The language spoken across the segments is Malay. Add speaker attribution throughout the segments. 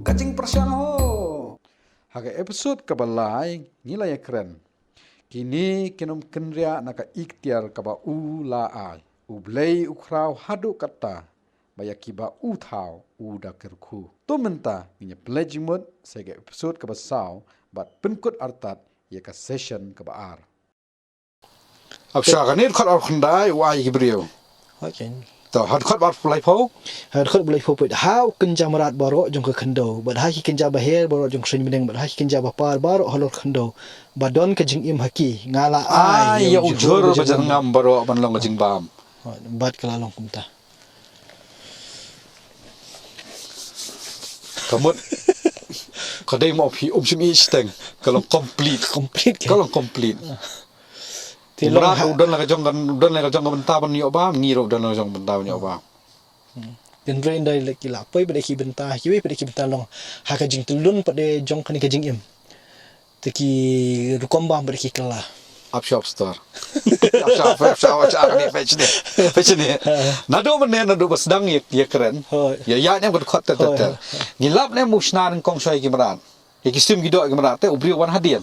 Speaker 1: Kacing persian ho. Haga episode KHUBLEI nilai keren. Kini kinom kenria naka ikhtiar kaba ulai. Ublei ukrau haduh kata. Bayakiba uthau uda kerku. Tu menta minya pelajimut sega episode kaba sau bat penkut artat ya ka session kaba ar. Absha kanir khat ar khandai wai gibriu.
Speaker 2: Okay.
Speaker 1: To had khat bar fulai pho.
Speaker 2: Had KHUBLEI put how kenja marat baro jong kendo, but ha kenja bahir baro jong shin meneng, but ha kenja bapar baro halor kendo. Badon ke jing im haki ngala ai
Speaker 1: ya ujur bajan ngam baro banlong ke jing bam.
Speaker 2: Bat kalalong kumta.
Speaker 1: Kamut kadai mau pi simi steng kalau complete kalau complete tilong udan la jong benta ban yo ba ngiro udan la jong benta ban yo ba
Speaker 2: den brain dai leki la poi pada ki benta kiwi pada ki benta long ha ka jing tulun pada jong kani ka jing im teki rukomba pada ki kala
Speaker 1: up shop store up shop ni fetch ni naduh sedang ya keren ya nya ber khot tet ngilap ne musna ng kong shoi ki maran ya ki sim gido ki maran te ubri wan hadian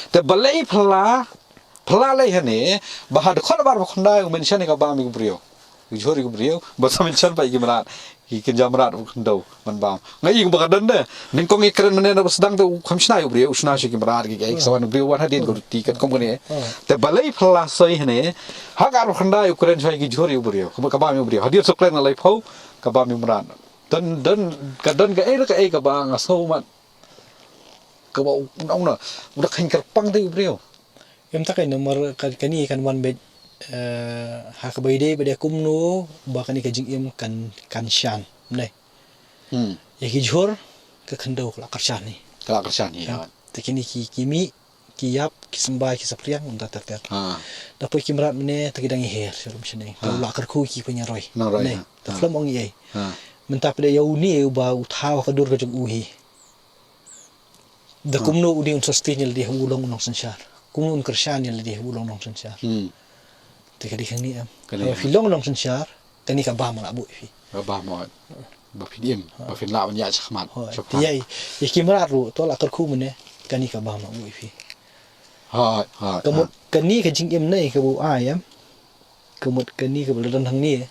Speaker 1: te balai phala lai hane bahad khot bar khondai mention ka ba mi ubrio ujhori ubrio basam mention pa ki maran ki kenja marat khondau man ba ngai ba kadan de ning kong ikren mene na sedang te khamsna ubrio usna shi ki marat ki ai sawan ubrio wan hadian ko tiket kom ne te balai phala soi hane hagar khondai ukren shoi ki jhori ubrio ka ba mi ubrio hadian soklen lai phau ka ba mi maran dan kadan ka ai ka ba ngaso man ka ba ong na udah khain kerpang te ubrio
Speaker 2: em tak kai nomor kani kan wan be ha ka baide be kumno ba kani ka jing im kan shan nei ya ki jhor ka khando la karshan ni ya tekini ki kimi ki yap ki sembai ki sapriang unda tater da poi ki mrat mene takidangi her surum shene ka la karku ki punya roi nei ta flam ong ye menta pada yau ni ba uthau ka dur ka jung uhi da kumno udi un sustainable di hulong nong sansar kung kershan yang lebih ulong nong sansar tekadi kang ni am kalau filong nong sansar kani ka ba ma bu fi
Speaker 1: ba ma ba fidim ba fin la ban ya chkhmat
Speaker 2: ya kimra ru to la karku mene kani ka ba ma bu fi kamut kani ka jing im nei ka bu ayam kamut kani ka beladan hang ni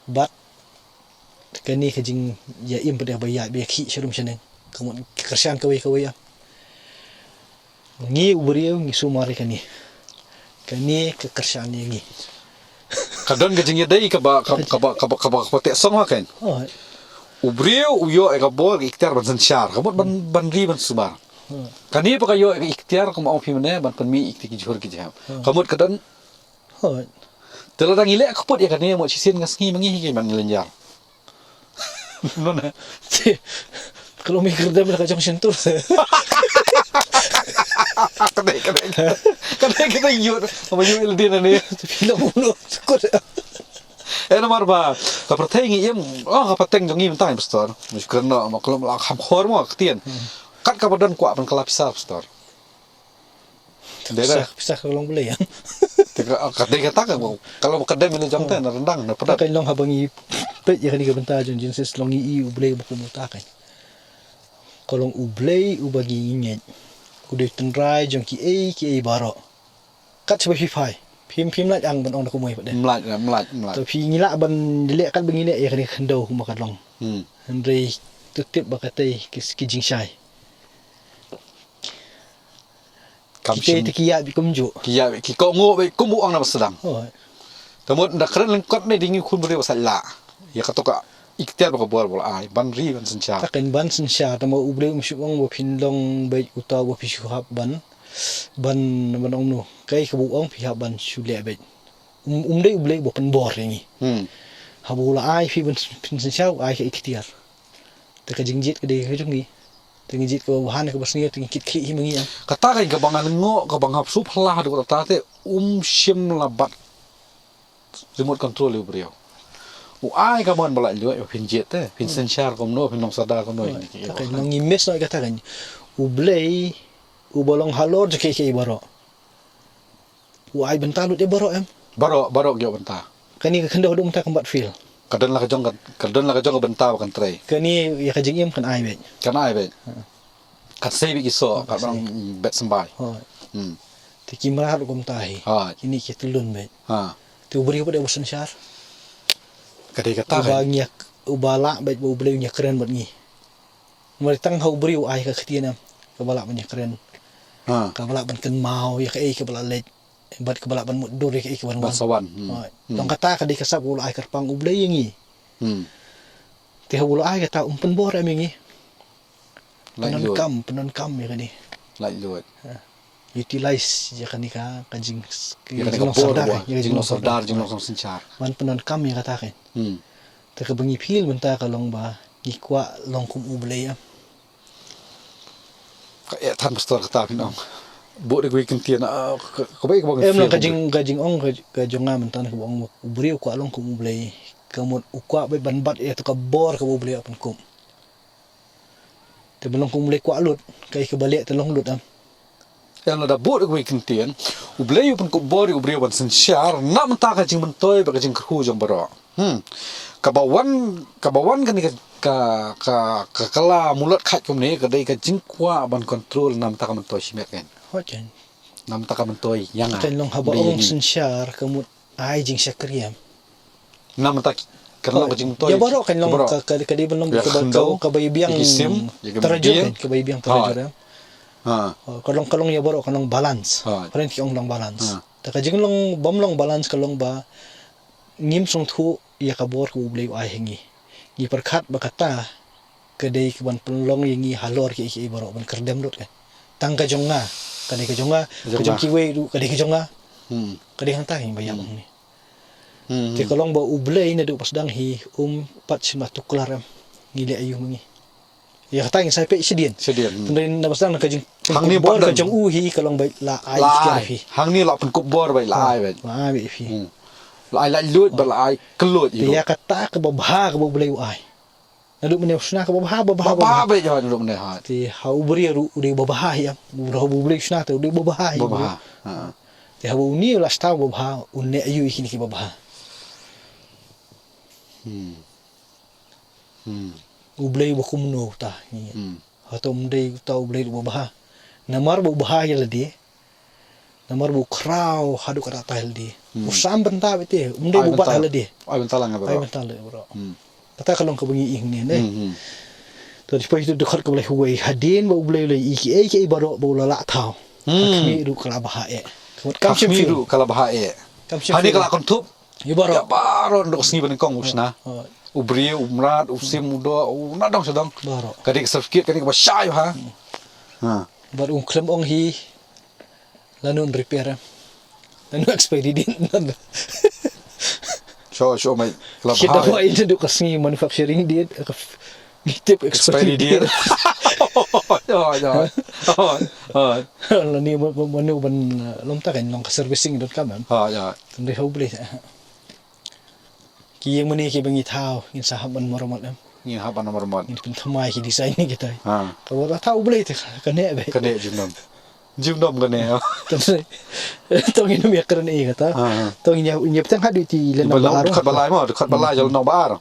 Speaker 2: bat kani ka jing ya im pada bayat be khi shirum sheneng kamut kershan kawe ya ngi ubrio ngi sumari kani kekersaan ngi
Speaker 1: kadon ke jingya dai ka ba te song kan ubrio uyo ka bol ikhtiar ban sanchar ban ri ban sumar kani pa kayo ikhtiar ko mau pi mane ban mi ikti ki jhor ki jam kamut kadon teladang ile ka pot ya kani mo chisen ngasngi mangi ki ban lenjar nona
Speaker 2: kalau mikir dah mereka jang sentur
Speaker 1: kadang kita yur apa yur dia ni
Speaker 2: film mulu sekut
Speaker 1: nomor ba ka pertai ngi em ka pateng jong im tai pastor mus kerana maklum la kham khor mo ketien kat ka badan kwa ban kala pisah pastor
Speaker 2: pisah kalau boleh ya
Speaker 1: kadai kata kalau kadai melu jong tai rendang na pedat
Speaker 2: kan long habangi pet ya ni ka bentar jong jenesis long i boleh buku mutakan kalau ublei ubagi inget udah tenrai jong ki ai baro kat sebagai phim la ang ban ong ko moi pade
Speaker 1: mlat
Speaker 2: tapi ngila ban dilek kan begini ya kani khando makan long hendrei tutip bakatai ki jing shai kita tikia bi kumju
Speaker 1: ki ko ngo be kumu ang na sedang tamot nda kren lengkot ni dingi kun beri wasalla ya katoka ikhtiar ba bol ai ban ri ban sancha
Speaker 2: takin ban sancha tamo uble umsyuang bo phinlong be uta bo pisuhap ban ong no kai ka buong pihak ban sule be dei uble bo pen bor ni habula ai fi ban sancha ai ka ikhtiar ta ka jingjit ka de ka jungi tingjit ko han ka basni tingkit kli hi mangi
Speaker 1: kata kai ka bangan ngo ka bangap su phla do ta te shim labat remote control ubriyo ai ka mon bala lu pin jet te pin sanchar kom no pin nong sada kom no ni
Speaker 2: ka nong imes no kata kan ublei ubolong halor je ke baro ai bentalut e baro em
Speaker 1: Barok yo benta.
Speaker 2: Kani ka kendo dum ta kambat feel.
Speaker 1: Kadon la ka jong ka benta kan tre.
Speaker 2: Kani ya ka jing kan ai bet.
Speaker 1: Kan ai be. Kan sei bi iso ka bang bet sambai.
Speaker 2: Hoi.
Speaker 1: Hmm.
Speaker 2: Ti kimra lu kum tahi.
Speaker 1: Hoi.
Speaker 2: Kini ki tulun bet.
Speaker 1: Ha.
Speaker 2: Tu beri pada bosan syar.
Speaker 1: Kadai kata kan.
Speaker 2: Banyak ubala bet bu beli nya keren bet ngi. Mari tang hau beri ai ka khtiana. Ka bala nya keren.
Speaker 1: Ha.
Speaker 2: Ka bala ban kan mau ya ka ai ka bala lej. Bat ka bala ban mudur ya ka ai ka ban wan.
Speaker 1: Basawan.
Speaker 2: Tong kata ka di kasab ulu ai karpang ublei ngi. Ti hau ulu ai kata umpen bor ami ngi. Penon kam ya kani.
Speaker 1: Lai luat.
Speaker 2: Utilize ya kani ka kanjing
Speaker 1: Ya kani ka bor jing long sardar jing long sinchar.
Speaker 2: Man penon kam ya kata kan. Ta ka bangi phil benta ka long ba ngikwa long kum ublei ya.
Speaker 1: Ka tan pastor kata pinong. Bu de gui kentian ka bai ka bang.
Speaker 2: Em long kajing ong ka jonga mentan ka bong ubri kwa long kum ublei. Kamut ukwa bai banbat ya to ka bor ka ublei apan kum. Te belong kum ublei kwa lut kai ka balik te long lut am.
Speaker 1: Yang ada bu de gui kentian ublei pun ko bor ubri ban sinchar nam ta ka jing mentoi ba ka jing khu jong baro. Kabawan kan ka kala mulut khat kum ni ka dai ka jing kwa ban control nam ta ka mentoi simet kan.
Speaker 2: Hojan.
Speaker 1: Nam ta ka mentoi yang
Speaker 2: Kan long haba ong sinchar kamut ai jing sakriam.
Speaker 1: Nam ta kan long ka jing mentoi.
Speaker 2: Ya baro kan long ka di belong ka bai biang terajur kan ka bai biang terajur.
Speaker 1: Ha.
Speaker 2: Kalong ya baro kalong balance. Paren ki ong long balance. Ta ka jing long bom long balance kalong ba ngim song thu ya ka bor ku ublei ai hengi. Ni perkhat ba kata kedai ke ban pelong yengi halor ki baro ban kerdem lut kan. Tang ka jonga kadai ka jonga ka jong ki we du kadai ka jonga. Kadai hang ta hi bayam ni. Ti kalong ba ublei na du pasdang hi pat sima tuklar ngile ayu mengi. Ya kata ngi sai pe sedien. Tendin na pasdang ka jing
Speaker 1: hang ni
Speaker 2: bor ka jong uhi kalong ba la ai fi.
Speaker 1: Hang ni la pen kup bor bai la ai bai.
Speaker 2: La ai fi.
Speaker 1: Lai lut ba lai kelut itu.
Speaker 2: Dia kata ke babha ke boleh ai. Lalu mene usna ke babha
Speaker 1: bai jawa dulu mene ha.
Speaker 2: Ti hau beri ru di babha ya. Ro boleh usna tu di babha.
Speaker 1: Babha. Ha.
Speaker 2: Ti hau ni la sta babha unne ayu ikini ke babha. Ublei ba kumno ta ni. Hatom dei tau ublei babha. Namar babha ya ladi. Namar bu kraw haduh kata tahil di. Usam benta bete, umdai bubat hal di.
Speaker 1: Ai benta lang bro.
Speaker 2: Ai benta le bro. Kata kalong ka bungi ing ni ne. To depois itu dekat ke boleh huai hadin ba boleh le iki baro ba la thau. Kami du kala baha e.
Speaker 1: Kami du kala baha e. Hani kala kon tup.
Speaker 2: Ya baro.
Speaker 1: Ya baro ndok sni ban kong usna. Ubri umrat usim muda nadong sedang.
Speaker 2: Baro.
Speaker 1: Kadik sertifikat kadik ba syai ha. Ha.
Speaker 2: Baru klem ong hi lanun repair. Anu expiry din nan.
Speaker 1: Show mai kala
Speaker 2: Kita
Speaker 1: baha.
Speaker 2: buat itu duk kasih manufacturing dia. Tip expiry dia. Lalu ni manu ban lom ta kan long servicing.com.
Speaker 1: Ha ya.
Speaker 2: Tendai KHUBLEI. Ki yang mani ki bangi thau in sahaban moromat am.
Speaker 1: Ni ha ban nomor mon.
Speaker 2: Ni pun thamai ki design ni kita.
Speaker 1: Ha.
Speaker 2: Kalau tahu KHUBLEI tu kan ne be.
Speaker 1: Kene jumnom kene.
Speaker 2: Tendai. Tong ini mi keren ni kata. Tong ini tang hadu ti len
Speaker 1: balar. Dekat balai mo, dekat balai jalan nong bar.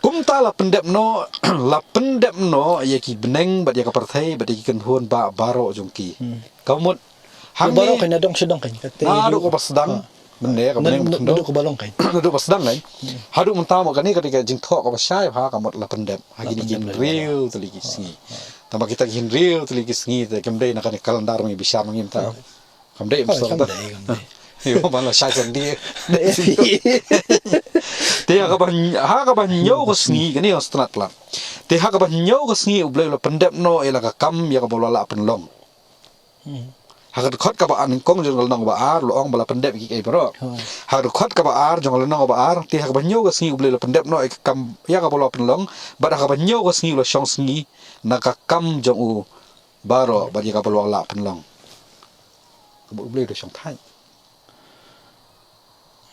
Speaker 1: Kum ta la pendep no ya ki beneng bat ya ka parthai bat ki kan huan ba baro jongki. Kamut
Speaker 2: hang baro kan adong sedang kan kata.
Speaker 1: Nadu ko pasdang. Bende ka beneng
Speaker 2: nadu ko balong kan.
Speaker 1: Nadu pasdang kan. Hadu mentamo kan ni ketika jing thok ka syai ha kamut la pendep. Hagi ni jin real teligi singi. Tambah kita jin real teligi singi te kemdei na kan kalendar mi bisa mangim ta. Kemdei mesti ta. Yo ban la syai kan dia. Te ha ka ban nyau ko singi kan ni ostrat la. Te ha ka ban nyau ko singi ublei la pendep no ela ka kam ya ka bola la penlong. Hak khot ka ba an kong jong nong ba ar lo ong bala pendep ki ai bro. Hak khot ka ba ar jong nong ba ar ti hak ba nyau ka singi ublei la pendep no e kam ya ka bola penlong ba hak ba nyau ka singi lo shong singi na ka kam jong u baro ba ya ka bola la penlong. Ublei do shong thai.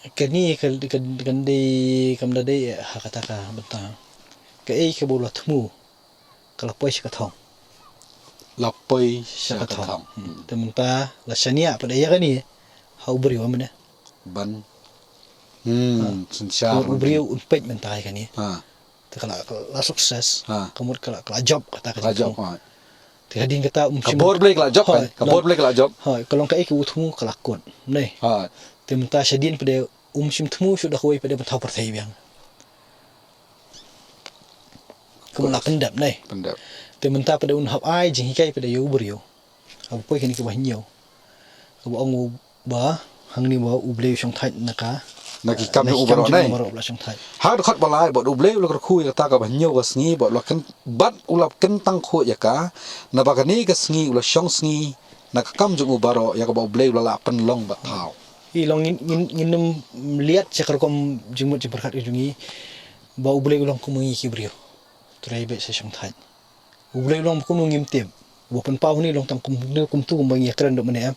Speaker 2: Kani kan di kam dade hakata ka bentang. Ka ai ka bola thmu. Kalau poi ka thong.
Speaker 1: Lapoi syakatang.
Speaker 2: Temen ta la shania pada ya kani. Hau beri wa mana.
Speaker 1: Ban Sensyar.
Speaker 2: Ubrio unpet mentai kan ni.
Speaker 1: Ha.
Speaker 2: Kalau sukses,
Speaker 1: Ha.
Speaker 2: kemudian kalau job kata kan.
Speaker 1: Job. Ha.
Speaker 2: Hadin kata
Speaker 1: Kabor boleh kelak job kan? Kabor boleh kelak job.
Speaker 2: Kalau kai ke utmu kelakon. Nei.
Speaker 1: Ha.
Speaker 2: Tementa syadin pada sim temu sudah kuai pada betau pertai biang. Kemulah pendap nei.
Speaker 1: Pendap.
Speaker 2: Tementa pada un hab ai jing hikai pada yo ubrio. Apa poi kini ke bahnyo. Ko ong ba hang ni ba ublei syong thai naka.
Speaker 1: Naki kam ni ubaro nai.
Speaker 2: Syong thai.
Speaker 1: Ha khot balai bot ublei ulak khui kata ka banyo ka sngi bot lakan bat ulap ken tang khu ya ka na bagani ka sngi ulak syong sngi nak kam jung ubaro ya ka ublei ulala pen long bat thau.
Speaker 2: I long ngin lihat cakar kom jumut jemperkat jungi ba ublei ulang ko mangi kibrio. Turai be sa syong thai. Ublei ulang ko ngim tem. Bukan pau ni long tang kum tu kum bangi keren dok mana.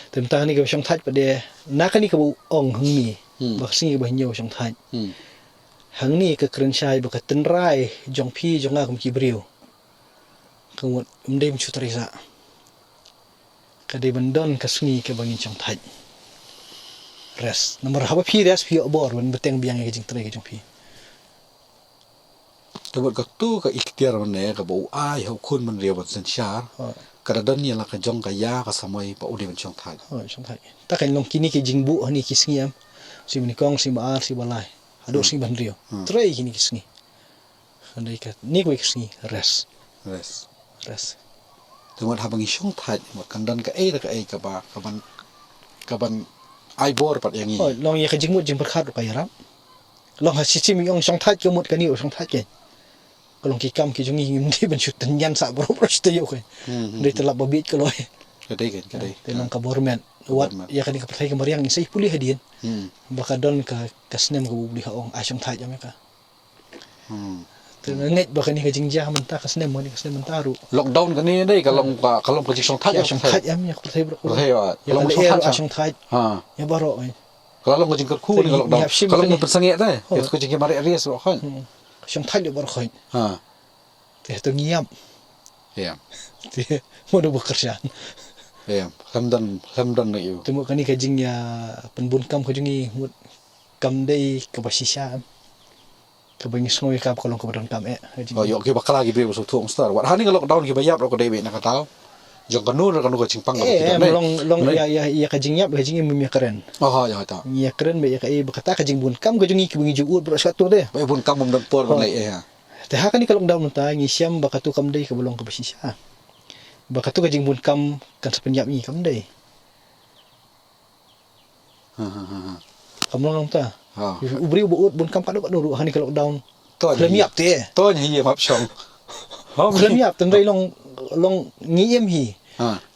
Speaker 2: Tentang ni ke syong thai pada nak ni ke ong hang ni. Baksini bahnyo syong thai. Hang ni ke keren syai ba tenrai jong pi jong ngam kibrio. Kemudian mdem chutrisa. Kadai bandon kasni ke bangi syong thai. Res. Nomor haba pi res pi obor ban beteng biang ke jing trai ke jong pi.
Speaker 1: Tebut ka tu ka ikhtiar mane ka bau ai hau kun man ria ban sensyar. Kada dan ni la ka jong ka ya ka samai pa udi ban syong thai.
Speaker 2: Syong thai. Ta kan long kini ke jing bu ni kisngiam. Si menikong si maar si balai. Haduh si ban rio. Trai kini kisngi. Andai kat ni ko kisngi res.
Speaker 1: Tebut ha bangi syong thai mat kan dan ka ka ba ka ban ai bor pat yang ni.
Speaker 2: Long ya ka jing mut jing perkhat ka yaram. Long ha si mi ong syong thai ke mut ka ni syong thai ke. Kalau kikam ki jungi ngim di ben syutan yan sa bro te yo ke. Dei telap babit ke loy.
Speaker 1: Kadai.
Speaker 2: Tenang ka bormen. Wat ya kan ka pertai ke mariang ni sai pulih hadin. Bakadon ka kasnem ka bubli ha ong asyong thai jam ka. Tenang bakan ni ka jingjah menta kasnem mo ni kasnem mentaru.
Speaker 1: Lockdown kan ni dei kalau ka jing syong thai
Speaker 2: syong thai am ya pertai bro.
Speaker 1: Kalau
Speaker 2: syong thai. Ha. Ya baro.
Speaker 1: Kalau ka jing ku ni lockdown. Kalau mo persangit dai. Ya ko jing mari ries ro kan.
Speaker 2: Syong thai le baro khoin.
Speaker 1: Ha.
Speaker 2: Teh tu ngiam.
Speaker 1: Ya.
Speaker 2: Teh mo do bekerja.
Speaker 1: Ya, hamdan na iyo.
Speaker 2: Temu kani kajing ya penbun kam kajungi mut kam dei ke basisya. Ke bangis ngoi kam kolong ke badan kam
Speaker 1: Oh, yo ke bakal lagi beu so tuang star. Wat hani lockdown ke bayap ro ko dei nak tahu. Jong kanu kan ko cingpang ko
Speaker 2: tidak. Long ya kajing yap kajing mi keren.
Speaker 1: Oh, ya ta.
Speaker 2: Ya keren be ya kai berkata kajing bun kam kajungi ke bangi juut bro satu deh.
Speaker 1: Be bun kam mom por ko lai ya.
Speaker 2: Teh kani kalau daun ta ngisiam bakatu kam dei ke bolong ke basisya. Bakatu kajing bun kam kan sepenyap ni kam dei. Kam long ta. Ubri buut bun kam kadu kadu hani kalau daun. Klem yap teh.
Speaker 1: To ni ye map syong.
Speaker 2: Klem yap tendai long ngiem hi.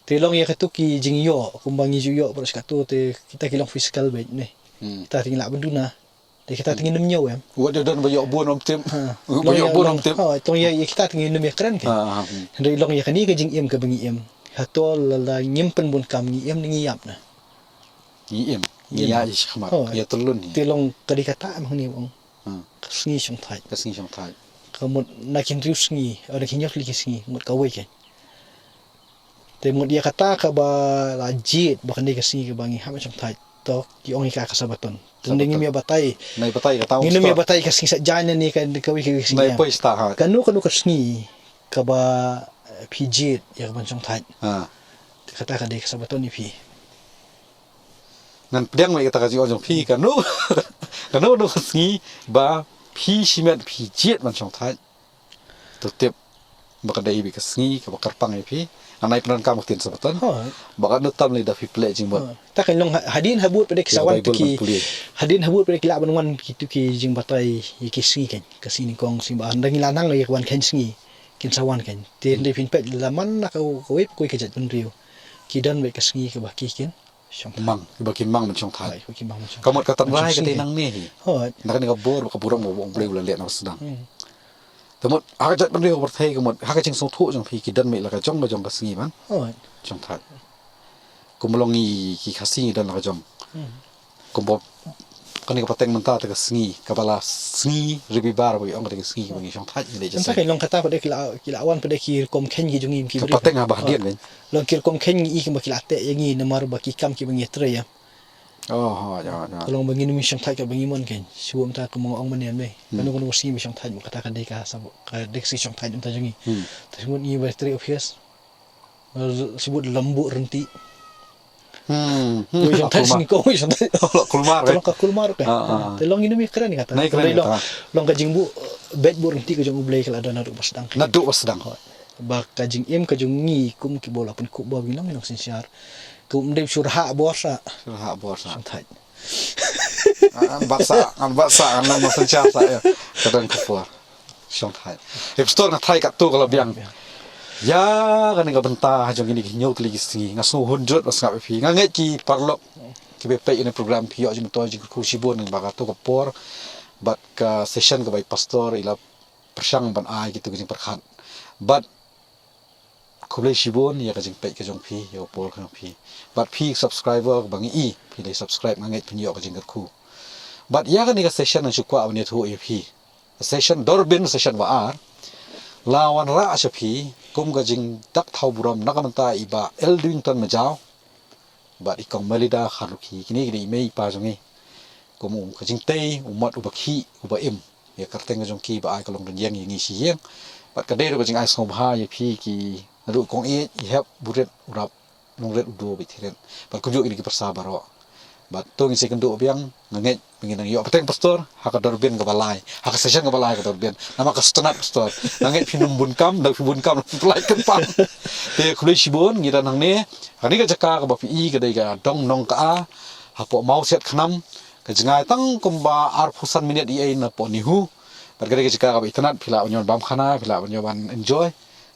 Speaker 2: Te long ya katu ki jing yo kumbangi ju yo beras katu te kita kilong fiskal baik ni. Kita tinggal benduna. Te kita tinggal nem nyaw em.
Speaker 1: Wa de don bayo bun om tim. Bayo bun om tim.
Speaker 2: Tong ya kita tinggal nem keren ke. Ndai long ya kani ke jing em ke bangi em. Hatol la nyimpen bun kam ngiem ni ngiap na.
Speaker 1: Ngiem. Ngia ji khmat. Ya telun ni.
Speaker 2: Te long kadi kata am ni bang. Kasngi syong thai. Kamut nakin rius ngi, ada kinyak lagi singi, mut kawai ke. Temut dia kata ka ba lajit bahkan dia kasih ke bangi ha macam thai to ki ong ka kasabaton. Tending mi batai.
Speaker 1: Nai batai ka tahu.
Speaker 2: Ni mi batai kasih sa jana ni kan kawai ke singi.
Speaker 1: Nai poi sta ha.
Speaker 2: Kanu kasngi ka ba pijit ya macam thai. Kata ka dia kasabaton ni pi.
Speaker 1: Nan pedang mai kata ka ji ojong pi kanu. Kanu no kasngi ba pi simet pi jet macam thai. Tutip bakadai bi kasngi ka bakar pang pi. Anai penan kam tin sabatan. Baka nutam le da fi play jing bot.
Speaker 2: Ta kan long hadin habut pada kisawan tu ki. Hadin habut pada kila banwan kitu ki jing batai ki singi kan. Kasini kong simba andang lanang le kwan kan singi. Kin sawan kan. Te de fin pet laman nak ko web ko ke jat rio. Ki dan be kasngi ke baki kin.
Speaker 1: Mang, bakin mang macam thai.
Speaker 2: Bakin mang macam.
Speaker 1: Kamot katan rai ke tinang ni.
Speaker 2: Hot.
Speaker 1: Nak ni ka bor ka burang mo wong play ulan le na sedang. Temut hak jat bendeu berthai kemut hak jing song thu jong phi ki dan me la ka jong ka jong ka singi man. Jong thai. Kumolongi ki khasi dan la ka jong. Kumbo kani ka pateng menta ta ka singi ka bala singi ribi bar bo ong ka singi bangi jong thai ni je.
Speaker 2: Sa long kata pada kila awan pada ki kom khen ki jongim ki.
Speaker 1: Pateng ha bah dian ben.
Speaker 2: Long kir kom khen i ki makilate yangi namar baki kam ki bangi tre ya.
Speaker 1: Oh, ya.
Speaker 2: Kalau bagi ni misang thai kat bagi mon kan. Suam ta ko mga ong manen be. Kanu kono si misang thai mo kata kan dei ka sa ka dek si misang thai ta jangi. Tasmut ni battery of years. Sebut lembut renti. Misang thai sing ko misang thai.
Speaker 1: Kulmar.
Speaker 2: Tolong ka kulmar kan. Tolong ini mi keren ni kata. Long ka jingbu bed bu renti ko jong ublei kala ada naduh pasdang.
Speaker 1: Naduh pasdang.
Speaker 2: Ba ka jing ka jong ngi kum ki bola pun ku ba binang minang sinsiar. Kum dem surha borsa.
Speaker 1: Surha borsa.
Speaker 2: Thai.
Speaker 1: An baksa an nama sencha saya kadang kepur syong thai hipster na thai kat tu kalau biang ya kan nga benta jong ini nyau tli singi ngasu hunjut bas ngap pi nganget ki parlok ki be ini program pi yo jim to ji ku shibun ng baga tu kepur bat ka session ke bai pastor ila persang ban ai gitu jing perkhan bat KHUBLEI shibun ya ka jing pe ke jong pi yo por ka pi bat pi subscriber bangi i pi le subscribe nganget pi yo ka jing ku but ya kan ni session ang sukwa awni thu EP session DOR-BIN session waar lawan ra asapi kum gajing dak thau buram nakamanta iba eldwington majau but ikong malida kharuki kini mei pa jongi kum gajing tei umat ubakhi ubaim ya karteng jong ki ba ai kalong den yang ngi si yang but kadai ro gajing ai sobha EP ki ru kong e hep buret urap nongret udo bithiren but kunjuk ini ki persabaro but tu ngisi kenduk biang nganget penginang yo peteng pastor hak DOR-BIN ke balai hak session ke balai ke DOR-BIN nama ke setengah pastor nganget pinum bunkam dak bunkam pelai kempang te KHUBLEI shibun ngira nang ne hani ka jaka ke ba PI ke dai ga dong nong ka hapo mau set khnam ke jengai tang kumba ar pusan minit i na po nihu bergade ke jaka ka internet phila onyon bam khana phila onyon enjoy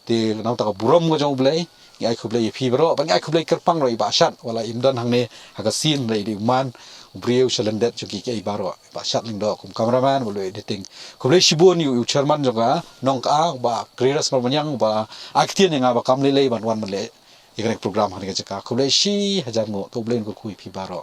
Speaker 1: te nang ta burom ke jong blai ngai KHUBLEI phi bro ban ngai KHUBLEI kerpang roi ba shat wala imdan hang ne haga sin rei di man brieu shalendet jogi ke ibaro ba shat ling do kum cameraman bolo editing KHUBLEI shibun yu chairman joga nong ka ba creators mar manyang ba aktien nga ba kamle lei ban wan male ikane program han ke jaka KHUBLEI shi hajar ngo KHUBLEI ko kui phi baro